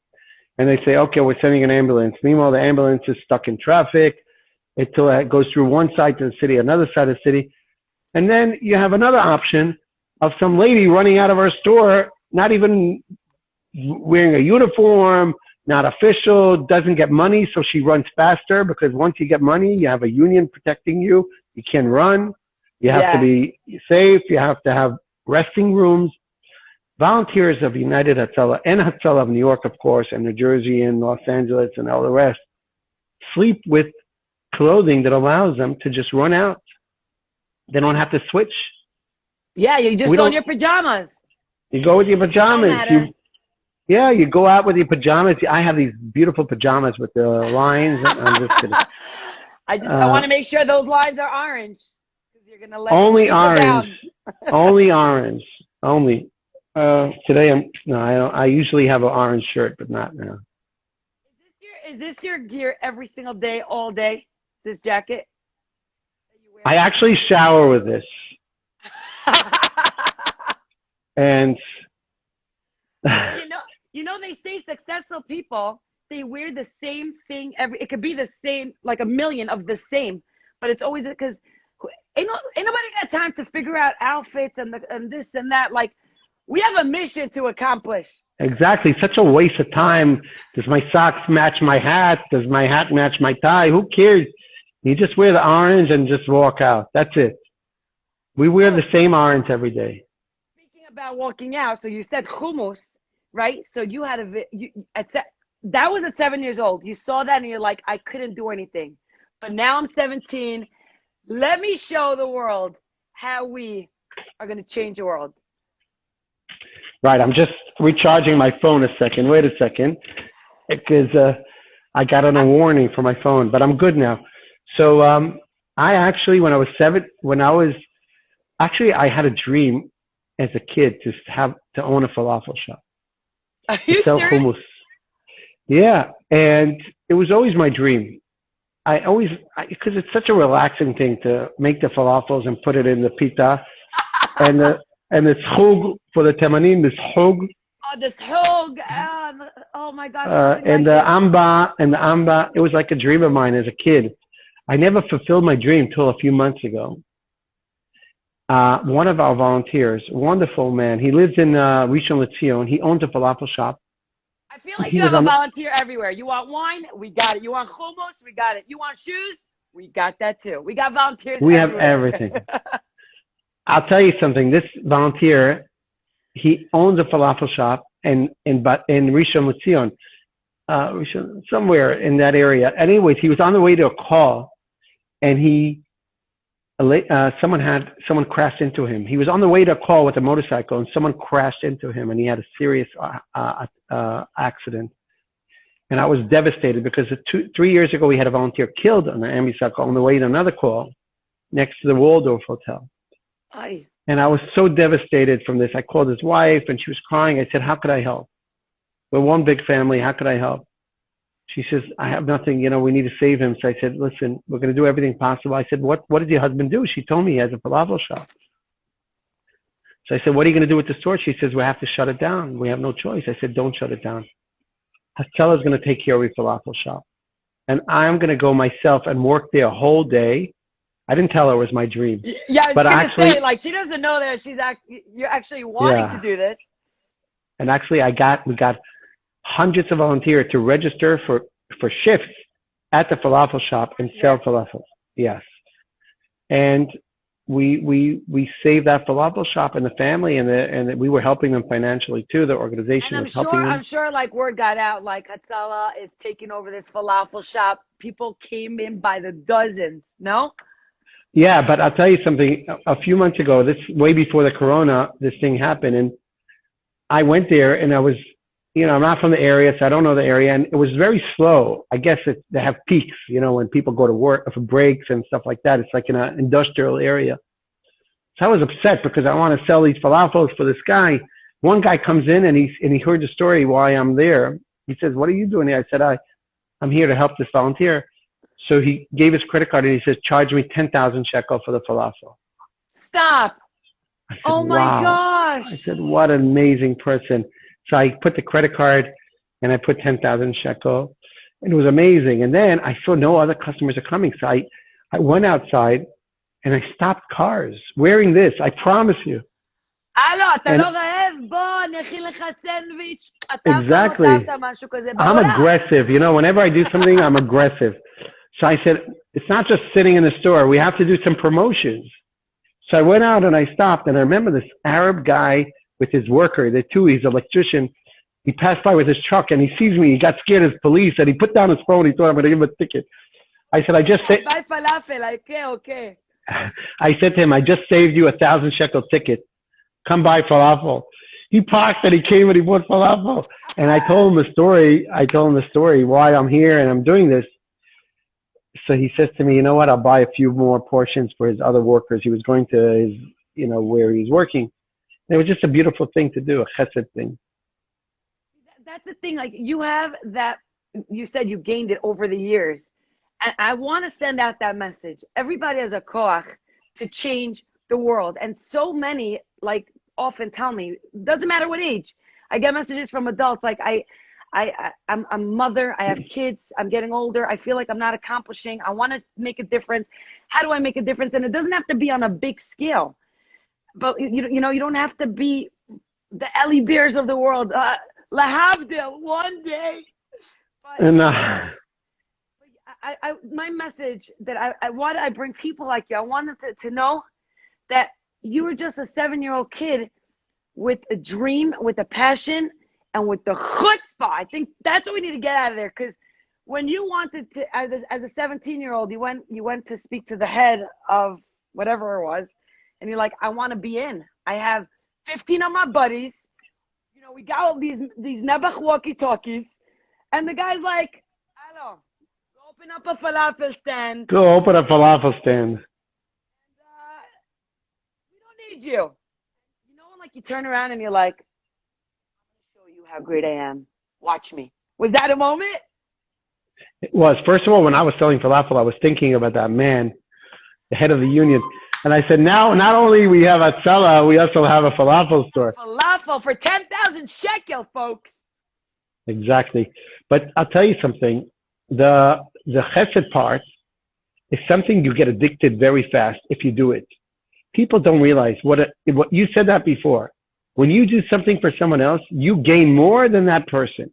D: and they say, okay, we're sending an ambulance. Meanwhile, the ambulance is stuck in traffic until it goes through one side of the city, another side of the city. And then you have another option of some lady running out of her store, not even wearing a uniform, not official, doesn't get money, so she runs faster because once you get money, you have a union protecting you. You can run. You have to be safe. You have to have resting rooms. Volunteers of United Hatzalah and Hatzalah of New York, of course, and New Jersey and Los Angeles and all the rest, sleep with clothing that allows them to just run out. They don't have to switch.
A: Yeah, you just go in your pajamas.
D: You go with your pajamas. You go out with your pajamas. I have these beautiful pajamas with the lines. I'm just kidding.
A: I want to make sure those lines are orange. You're gonna let
D: only orange. Only orange. Only. Today I usually have an orange shirt, but not now.
A: Is this your gear every single day, all day? This jacket?
D: I actually shower with this. And
A: you know they say successful people, they wear the same thing it could be the same, like a million of the same, but it's always because ain't nobody got time to figure out outfits and this and that. Like, we have a mission to accomplish. Exactly.
D: Such a waste of time. Does my socks match my hat? Does my hat match my tie? Who cares? You just wear the orange and just walk out. That's it. We wear the same orange every day.
A: Speaking about walking out, so you said hummus, right? So you had that was at 7 years old. You saw that and you're like, I couldn't do anything. But now I'm 17. Let me show the world how we are going to change the world.
D: Right. I'm just recharging my phone a second. Wait a second. Because I got on a warning for my phone, but I'm good now. So I actually, when I was 7, I had a dream as a kid to own a falafel shop.
A: Are you
D: sell
A: serious?
D: Hummus. Yeah. And it was always my dream. Because it's such a relaxing thing to make the falafels and put it in the pita. And the schug for the temanim, this hug.
A: Oh, this hug. Oh my gosh.
D: And the amba, it was like a dream of mine as a kid. I never fulfilled my dream till a few months ago. one of our volunteers, wonderful man. He lives in Rishon LeZion. He owns a falafel shop.
A: I feel like
D: He
A: you
D: was
A: have a
D: on the-
A: volunteer everywhere. You want wine? We got it. You want hummus? We got it. You want shoes? We got that too. We got volunteers
D: We have
A: everywhere.
D: everything. I'll tell you something. This volunteer, he owns a falafel shop in Rishon LeZion, somewhere in that area. Anyways, he was on the way to a call, and someone crashed into him. He was on the way to a call with a motorcycle, and someone crashed into him, and he had a serious accident. And I was devastated because 3 years ago we had a volunteer killed on an ambicycle on the way to another call next to the Waldorf Hotel.
A: Aye.
D: And I was so devastated from this. I called his wife, and she was crying. I said, "How could I help? We're one big family. How could I help?" She says, "I have nothing. We need to save him." So I said, "Listen, we're going to do everything possible." I said, "What did your husband do?" She told me he has a falafel shop. So I said, "What are you going to do with the store?" She says, "We have to shut it down. We have no choice." I said, "Don't shut it down. Hatzalah is going to take care of your falafel shop. And I'm going to go myself and work there a whole day." I didn't tell her it was my dream.
A: Yeah, I was
D: But
A: going to
D: actually-
A: say, like, she doesn't know that you're actually wanting to do this.
D: And actually, we got hundreds of volunteers to register for shifts at the falafel shop and sell falafels. Yes. And we saved that falafel shop and the family, and we were helping them financially too. The organization
A: And
D: was helping them.
A: I'm sure, like, word got out, like, Hatzalah is taking over this falafel shop. People came in by the dozens, no?
D: Yeah, but I'll tell you something. A few months ago, this way before the corona, this thing happened, and I went there, and I was, I'm not from the area, so I don't know the area, and it was very slow. I guess they have peaks, when people go to work for breaks and stuff like that. It's like in an industrial area. So I was upset because I want to sell these falafels for this guy. One guy comes in, and he heard the story why I'm there. He says, "What are you doing here?" I said, I'm here to help this volunteer. So he gave his credit card, and he says, "Charge me 10,000 shekel for the falafel."
A: Stop.
D: I said,
A: Oh, my
D: "Wow."
A: gosh.
D: I said, "What an amazing person." So I put the credit card, and I put 10,000 shekel. And it was amazing. And then I saw no other customers are coming. So I went outside, and I stopped cars wearing this. I promise you.
A: הלו, אתה לא רעב? בוא, נכין לך סנדוויץ'. אתה
D: Exactly.
A: פתרת משהו כזה
D: I'm
A: בעולם.
D: aggressive. Whenever I do something, I'm aggressive. So I said, it's not just sitting in the store. We have to do some promotions. So I went out and I stopped, and I remember this Arab guy with his worker. He's an electrician. He passed by with his truck, and he sees me. He got scared of police, and he put down his phone. He thought I'm going to give him a ticket. I said,
A: Buy falafel. Okay.
D: I said to him, "I just saved you 1,000 shekel ticket. Come buy falafel." He parked, and he came, and he bought falafel. And I told him the story. Why I'm here and I'm doing this. So he says to me, "You know what? I'll buy a few more portions for his other workers." He was going to his, where he's working. And it was just a beautiful thing to do, a chesed thing.
A: That's the thing. Like, you have that, you said you gained it over the years. And I want to send out that message. Everybody has a koach to change the world. And so many, like, often tell me, doesn't matter what age. I get messages from adults like, I'm a mother, I have kids, I'm getting older, I feel like I'm not accomplishing, I want to make a difference. How do I make a difference? And it doesn't have to be on a big scale. But, you don't have to be the Ellie Bears of the world. Lahavdil, one day. But,
D: And
A: my message that I bring people like you, I wanted to know that you were just a 7-year-old kid with a dream, with a passion, and with the chutzpah. I think that's what we need to get out of there. Because when you wanted to, as a 17-year-old, you went to speak to the head of whatever it was, and you're like, "I want to be in. I have 15 of my buddies. We got all these Nebuch walkie-talkies," and the guy's like, "Hello, go open up a falafel stand.
D: Go open a falafel stand.
A: We don't need you." When, like, you turn around and you're like, "I'm going to show you how great I am. Watch me." Was that a moment?
D: It was. First of all, when I was selling falafel, I was thinking about that man, the head of the union. And I said, now, not only we have Hatzalah, we also have a falafel store.
A: Falafel for 10,000 shekel, folks.
D: Exactly. But I'll tell you something. The chesed part is something you get addicted very fast if you do it. people don't realize what you said that before. When you do something for someone else, you gain more than that person.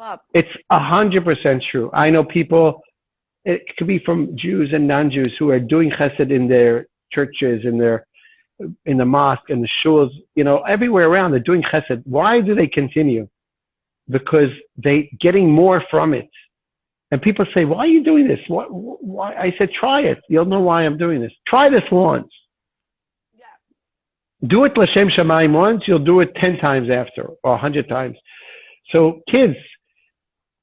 A: Up.
D: It's 100% true. I know people, it could be from Jews and non-Jews who are doing chesed in their churches, in the mosque, in the shuls, everywhere around. They're doing chesed. Why do they continue? Because they getting more from it. And people say, why are you doing this? Why? I said, try it. You'll know why I'm doing this. Try this once. Yeah. Do it l'shem shamayim once. You'll do it 10 times after, or 100 times. So kids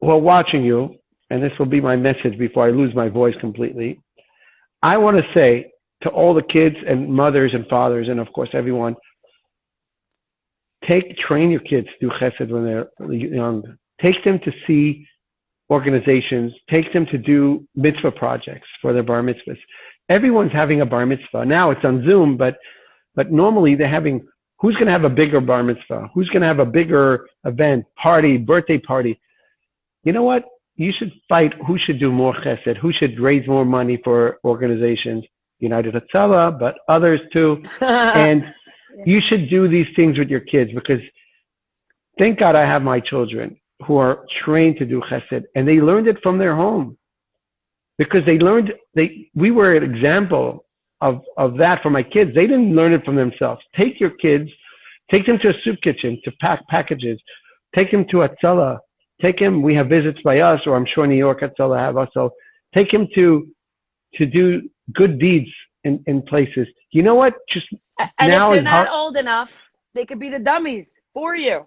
D: who are watching you, and this will be my message before I lose my voice completely, I want to say to all the kids and mothers and fathers, and of course everyone, train your kids to do chesed when they're young. Take them to see organizations. Take them to do mitzvah projects for their bar mitzvahs. Everyone's having a bar mitzvah. Now it's on Zoom, but normally they're having, who's going to have a bigger bar mitzvah? Who's going to have a bigger event, party, birthday party? You know what? You should fight who should do more chesed, who should raise more money for organizations, United Hatzalah, but others too. And you should do these things with your kids, because thank God I have my children who are trained to do chesed, and they learned it from their home, because we were an example of that for my kids. They didn't learn it from themselves. Take your kids, take them to a soup kitchen to pack packages, take them to Hatzalah, take them, we have visits by us, or I'm sure New York Hatzalah have us, so take them to do good deeds in places. You know what?
A: And now if they're not old enough, they could be the dummies for you.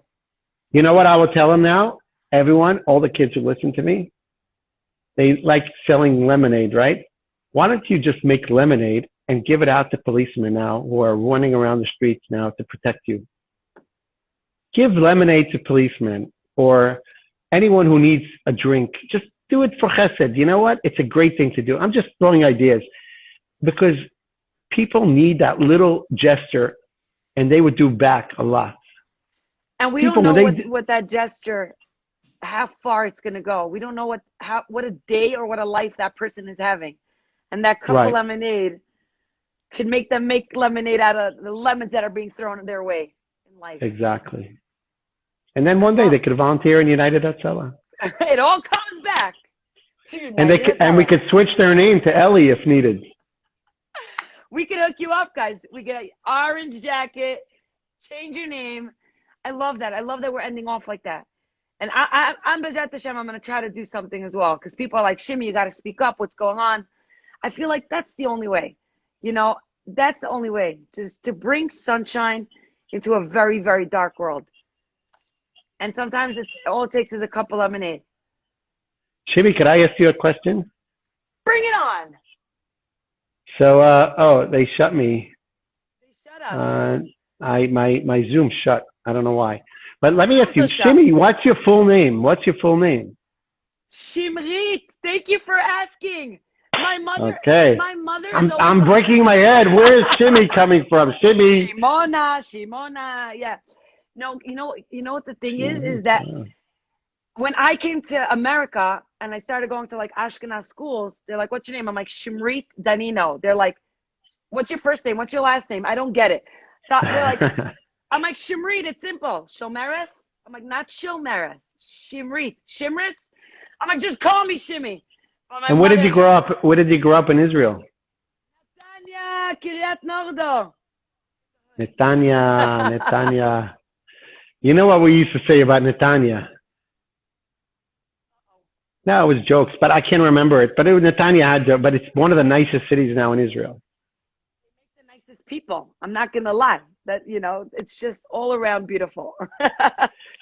D: You know what I will tell them now? Everyone, all the kids who listen to me, they like selling lemonade, right? Why don't you just make lemonade and give it out to policemen now who are running around the streets now to protect you? Give lemonade to policemen or anyone who needs a drink. Just do it for chesed. You know what? It's a great thing to do. I'm just throwing ideas, because people need that little gesture, and they would do back a lot.
A: And we don't know what that gesture, how far it's going to go. We don't know what a day or what a life that person is having. And that cup of lemonade could make them make lemonade out of the lemons that are being thrown their way in life.
D: Exactly. And then one day they could volunteer in United Hatzalah.
A: It all comes back to United
D: Hatzalah. And we could switch their name to Ellie if needed.
A: We could hook you up, guys. We get an orange jacket, change your name. I love that. I love that we're ending off like that. And I'm B'ezrat Hashem, I'm going to try to do something as well, because people are like, Shimi, you got to speak up. What's going on? I feel like that's the only way. That's the only way, just to bring sunshine into a very, very dark world. And sometimes all it takes is a cup of lemonade.
D: Shimi, could I ask you a question?
A: Bring it on.
D: So, they shut me.
A: They shut us.
D: My Zoom shut. I don't know why. But let me ask you, Shimi, what's your full name? What's your full name?
A: Shimrit. Thank you for asking. My mother.
D: Okay.
A: My mother.
D: I'm breaking my head. Where's Shimi coming from? Shimi.
A: Shimona. Yeah. No, you know what the thing is that when I came to America and I started going to like Ashkenaz schools, they're like, "What's your name?" I'm like, Shimrit Danino. They're like, "What's your first name? What's your last name?" I don't get it. So they're like, I'm like, Shimrit, it's simple. Shomeres? I'm like, not Shomeres. Shimrit. Shimris? I'm like, just call me Shimi.
D: And where did you grow up? Where did you grow up in Israel?
A: Netanya, Kiryat Nordo.
D: Netanya. You know what we used to say about Netanya? No, it was jokes, but I can't remember it. But Netanya but it's one of the nicest cities now in Israel.
A: They make the nicest people. I'm not going to lie. That, it's just all around beautiful.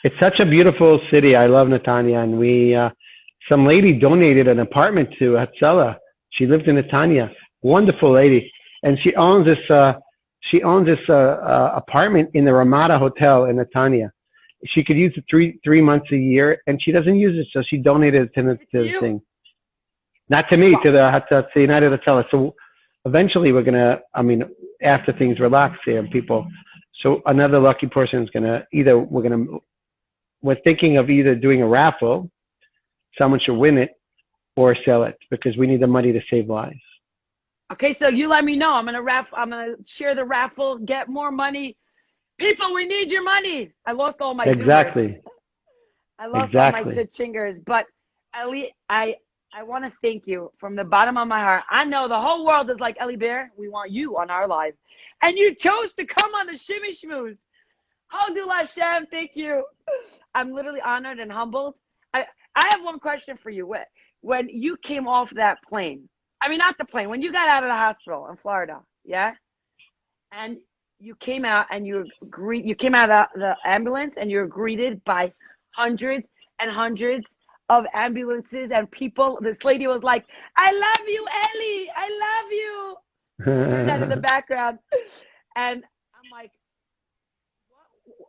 D: It's such a beautiful city. I love Netanya. And some lady donated an apartment to Hatzalah. She lived in Netanya. Wonderful lady. And she owns this apartment in the Ramada Hotel in Netanya. She could use it three months a year, and she doesn't use it, so she donated it to the thing. Not to me, to the United Hatzalah. So eventually we're going to, after things relax here, people. So another lucky person is going to we're thinking of either doing a raffle, someone should win it, or sell it, because we need the money to save lives.
A: Okay, so you let me know. I'm gonna share the raffle, get more money. People, we need your money. I lost all my Zoomers.
D: Exactly.
A: I lost all my chingers. But Ellie, I want to thank you from the bottom of my heart. I know the whole world is like, Ellie Bear, we want you on our live. And you chose to come on the Shimmy Shmooze. Hadul Hashem, thank you. I'm literally honored and humbled. I have one question for you. When you came off that plane, I mean, not the plane, when you got out of the hospital in Florida, yeah? And you came out and you came out of the ambulance and you were greeted by hundreds and hundreds of ambulances and people. This lady was like, I love you, Ellie. I love you. Heard that in the background. And I'm like,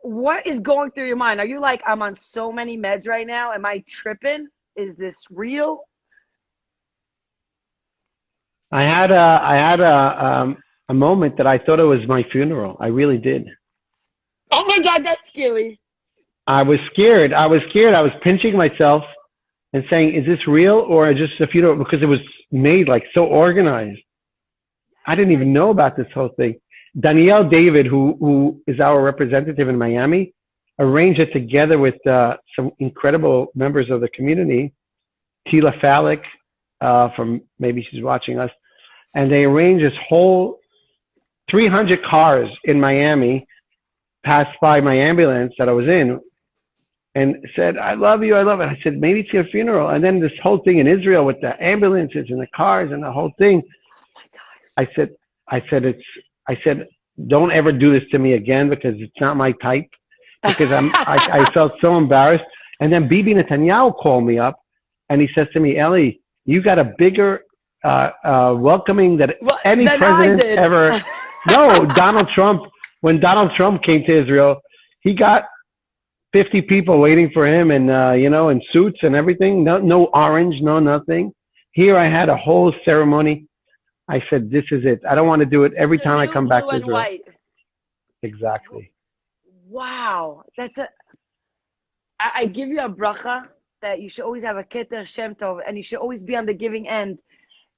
A: what is going through your mind? Are you like, I'm on so many meds right now? Am I tripping? Is this real?
D: I had a moment that I thought it was my funeral. I really did.
A: Oh my God, that's scary.
D: I was scared. I was pinching myself and saying, is this real or just a funeral? Because it was made like so organized. I didn't even know about this whole thing. Danielle David, who is our representative in Miami, arranged it together with some incredible members of the community. Tila Falik, from maybe she's watching us. And they arranged this whole 300 cars in Miami passed by my ambulance that I was in and said, I love you, I love it. I said, maybe it's your funeral. And then this whole thing in Israel with the ambulances and the cars and the whole thing. I said, don't ever do this to me again because it's not my type. Because I felt so embarrassed. And then Bibi Netanyahu called me up and he says to me, Ellie, you got a bigger welcoming than any president ever. No, Donald Trump, when Donald Trump came to Israel, he got 50 people waiting for him and, in suits and everything. No orange, no nothing. Here I had a whole ceremony. I said, this is it. I don't want to do it every time I come back to Israel. White. Exactly.
A: Wow. I give you a bracha that you should always have a keter Shem Tov and you should always be on the giving end.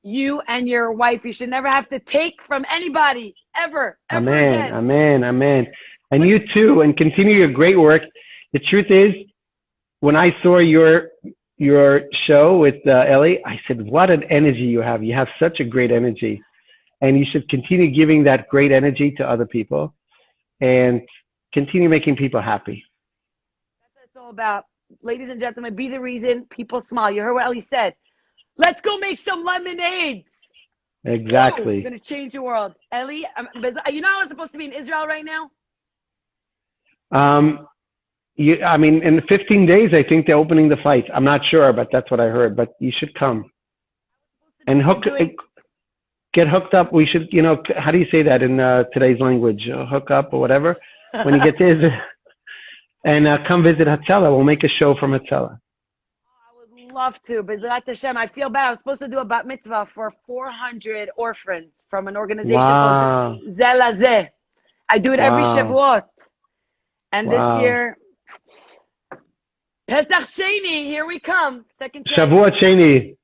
A: You and your wife, you should never have to take from anybody, ever
D: Amen,
A: again.
D: Amen, amen. And you too, and continue your great work. The truth is, when I saw your show with Ellie, I said, what an energy you have. You have such a great energy. And you should continue giving that great energy to other people and continue making people happy.
A: That's what it's all about. Ladies and gentlemen, be the reason people smile. You heard what Ellie said. Let's go make some lemonades.
D: Exactly.
A: We're going to change the world. Ellie, you know I was supposed to be in Israel right now?
D: In 15 days, I think they're opening the flights. I'm not sure, but that's what I heard. But you should come. And get hooked up. We should, how do you say that in today's language? Hook up or whatever. When you get to Israel. And come visit Hatzalah. We'll make a show from Hatzalah.
A: Love to, but I feel bad. I was supposed to do a bat mitzvah for 400 orphans from an organization called Zelazeh. I do it every Shavuot. And this year, Pesach Sheni, here we come. Second
D: Shavuot Sheni.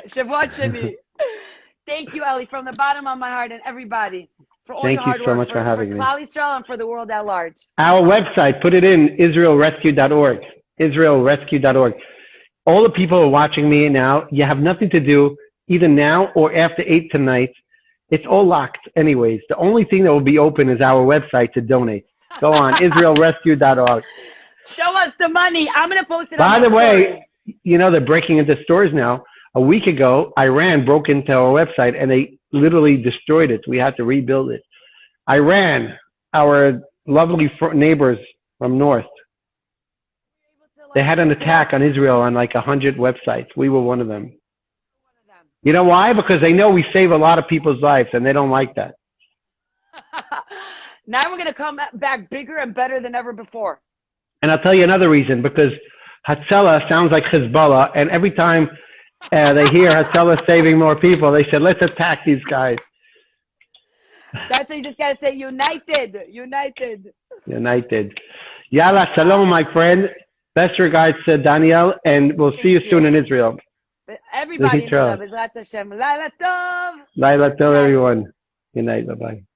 A: Shavuot Sheni. Thank you, Ellie, from the bottom of my heart and everybody for all your hard work.
D: Thank you so much for having me.
A: For Klal Yisrael and for the world at large.
D: Our website, put it in, israelrescue.org. Israelrescue.org. All the people who are watching me now, you have nothing to do either now or after 8 tonight. It's all locked anyways. The only thing that will be open is our website to donate. Go on, israelrescue.org.
A: Show us the money. I'm going to post it
D: on
A: the
D: way, they're breaking into stores now. A week ago, Iran broke into our website and they literally destroyed it. We had to rebuild it. Iran, our lovely neighbors from north. They had an attack on Israel on like 100 websites. We were one of them. You know why? Because they know we save a lot of people's lives and they don't like that.
A: Now we're going to come back bigger and better than ever before.
D: And I'll tell you another reason, because Hatzalah sounds like Hezbollah, and every time they hear Hatzalah saving more people, they said, let's attack these guys.
A: That's why you just got to say united, united.
D: United. Yalla, shalom, my friend. Best regards to Daniel, and we'll see you soon in Israel.
A: Everybody in
D: להתראות.
A: Bezrat Hashem. Laila Tov.
D: Laila, tell everyone. Good night. Bye-bye.